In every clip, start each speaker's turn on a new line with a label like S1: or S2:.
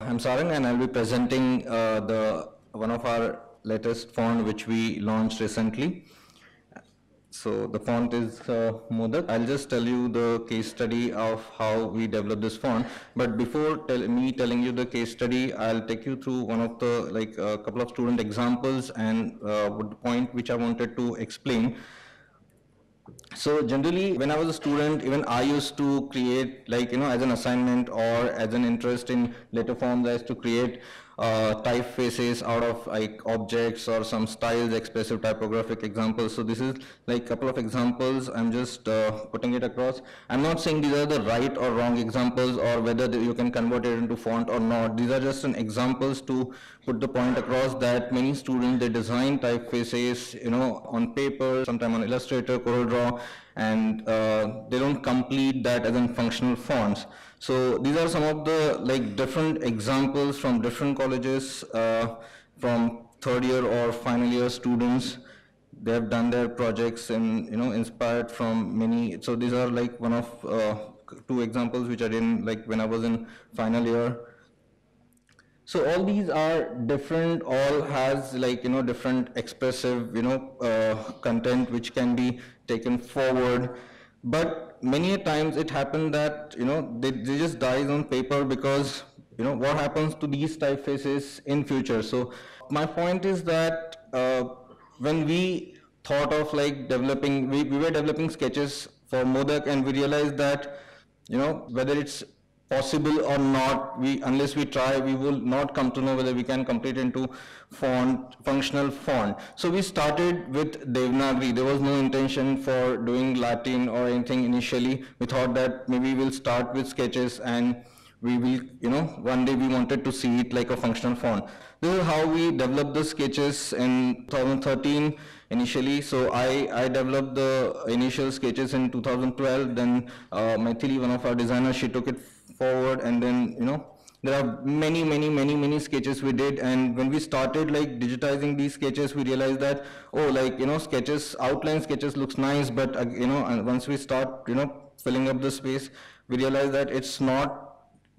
S1: I'm Sarang and I'll be presenting the one of our latest font which we launched recently. So the font is Modak. I'll just tell you the case study of how we developed this font. But before telling you the case study, I'll take you through one of the a couple of student examples and the point which I wanted to explain. So generally, when I was a student, even I used to create, as an assignment or as an interest in letter forms, I used to create typefaces out of like objects or some styles, expressive typographic examples. So this is like a couple of examples. I'm just putting it across. I'm not saying these are the right or wrong examples or whether you can convert it into font or not. These are just an examples to put the point across that many students, they design typefaces, on paper, sometimes on Illustrator, CorelDRAW, and they don't complete that as in functional fonts. So these are some of the different examples from different colleges, from third year or final year students. They have done their projects and inspired from many. So these are like one of two examples which I did like when I was in final year. So all these are different, all has different expressive content which can be taken forward. But many a times it happened that they just dies on paper because what happens to these typefaces in future. So my point is that when we thought of developing, we were developing sketches for Modak, and we realized that whether it's possible or not, unless we try, we will not come to know whether we can complete into functional font. So we started with Devanagari. There was no intention for doing Latin or anything initially. We thought that maybe we'll start with sketches and we will, one day we wanted to see it like a functional font. This is how we developed the sketches in 2013 initially. So I developed the initial sketches in 2012. Then Maithili, one of our designers, she took it forward, and then there are many sketches we did. And when we started digitizing these sketches, we realized that sketches, outline sketches looks nice, but and once we start filling up the space, we realized that it's not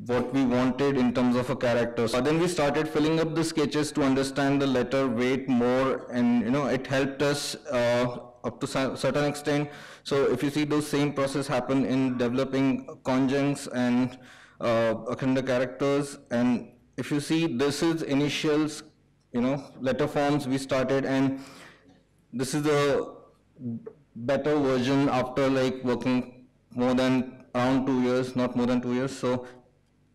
S1: what we wanted in terms of a character. So then we started filling up the sketches to understand the letter weight more, and it helped us up to a certain extent. So if you see, those same process happen in developing conjuncts and Akhanda characters. And if you see, this is initials, letter forms we started, and this is the better version after working more than around 2 years, not more than 2 years. So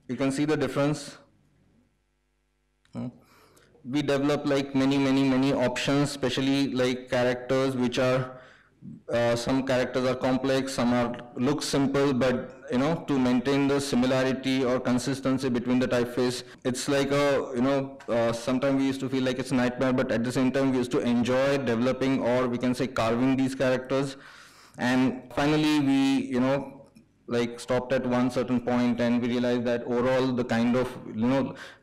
S1: you can see the difference. We develop many options, especially characters which are some characters are complex, some are look simple, but to maintain the similarity or consistency between the typeface, it's like a sometimes we used to feel like it's a nightmare, but at the same time we used to enjoy developing, or we can say carving, these characters. And finally we stopped at one certain point, and we realized that overall the kind of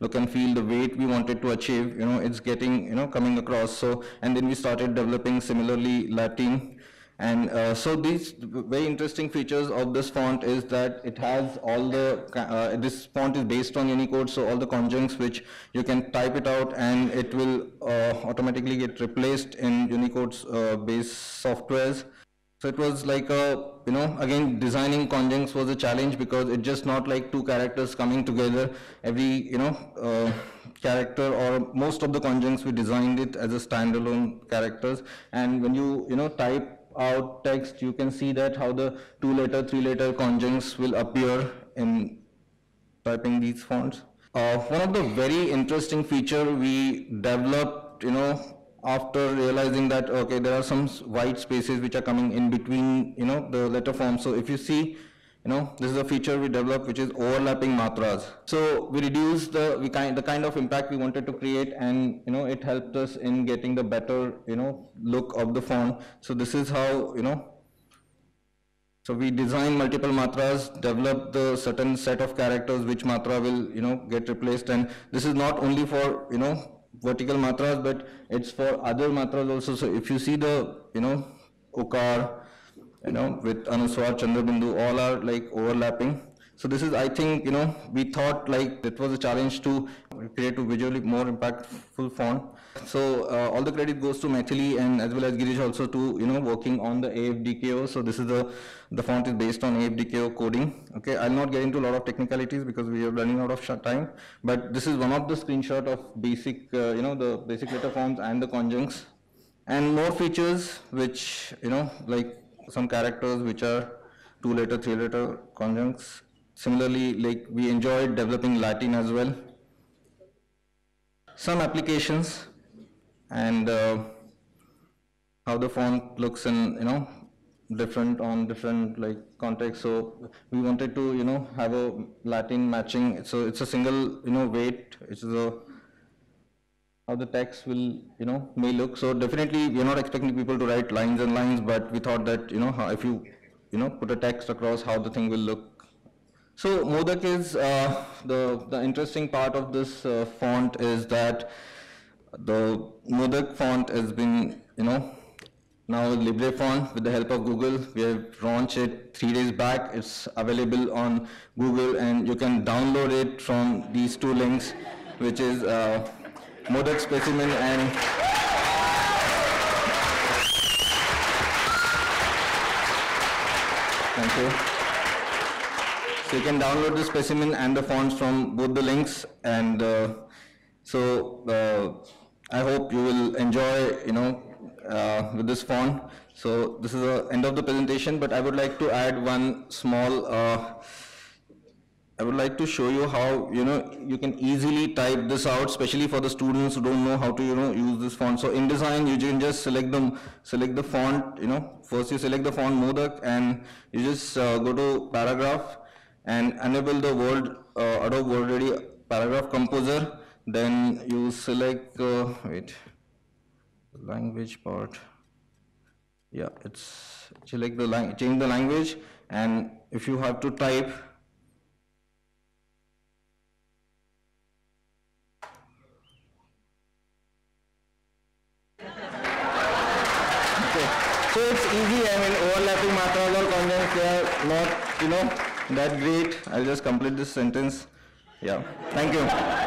S1: look and feel, the weight we wanted to achieve, it's getting coming across. So and then we started developing similarly Latin. And so these very interesting features of this font is that it has all the this font is based on Unicode, so all the conjuncts which you can type it out and it will automatically get replaced in Unicode's based softwares. So it was like a, again, designing conjuncts was a challenge, because it's just not like two characters coming together. Every, character, or most of the conjuncts, we designed it as a standalone characters. And when you, type out text, you can see that how the 2-letter, 3-letter conjuncts will appear in typing these fonts. One of the very interesting feature we developed, after realizing that, okay, there are some white spaces which are coming in between, the letter forms. So if you see, this is a feature we developed, which is overlapping matras. So we reduced the kind of impact we wanted to create, and it helped us in getting the better look of the font. So this is how so we design multiple matras, develop the certain set of characters which matra will get replaced. And this is not only for vertical matras, but it's for other matras also. So if you see the Ukar, with Anuswar, Chandrabindu, all are overlapping. So this is, I think, we thought like it was a challenge to create a visually more impactful font. So all the credit goes to Maithili and as well as Girish also to, working on the AFDKO. So this is the font is based on AFDKO coding. Okay, I'll not get into a lot of technicalities because we are running out of time, but this is one of the screenshot of basic, the basic letter forms and the conjuncts and more features which, like some characters which are 2-letter, 3-letter conjuncts. Similarly, like we enjoyed developing Latin as well. Some applications and how the font looks in, different on different like contexts. So we wanted to, have a Latin matching. So it's a single, weight. It's how the text will, may look. So definitely we are not expecting people to write lines and lines, but we thought that, how if you, put a text across, how the thing will look. So Modak is, the interesting part of this font is that the Modak font has been, now Libre font with the help of Google. We have launched it 3 days back. It's available on Google and you can download it from these 2 links, which is Modak specimen and thank you. So you can download the specimen and the fonts from both the links, and I hope you will enjoy, with this font. So this is the end of the presentation, but I would like to add one small. I would like to show you how you can easily type this out, especially for the students who don't know how to use this font. So in design, you can just select the font. First you select the font Modak, and you just go to paragraph and enable the Adobe WordReady paragraph composer. Then you select language part. Yeah, it's select the change the language, and if you have to type. So it's easy. I mean, overlapping matras or conjuncts, they are not, that great. I'll just complete this sentence. Yeah. Thank you.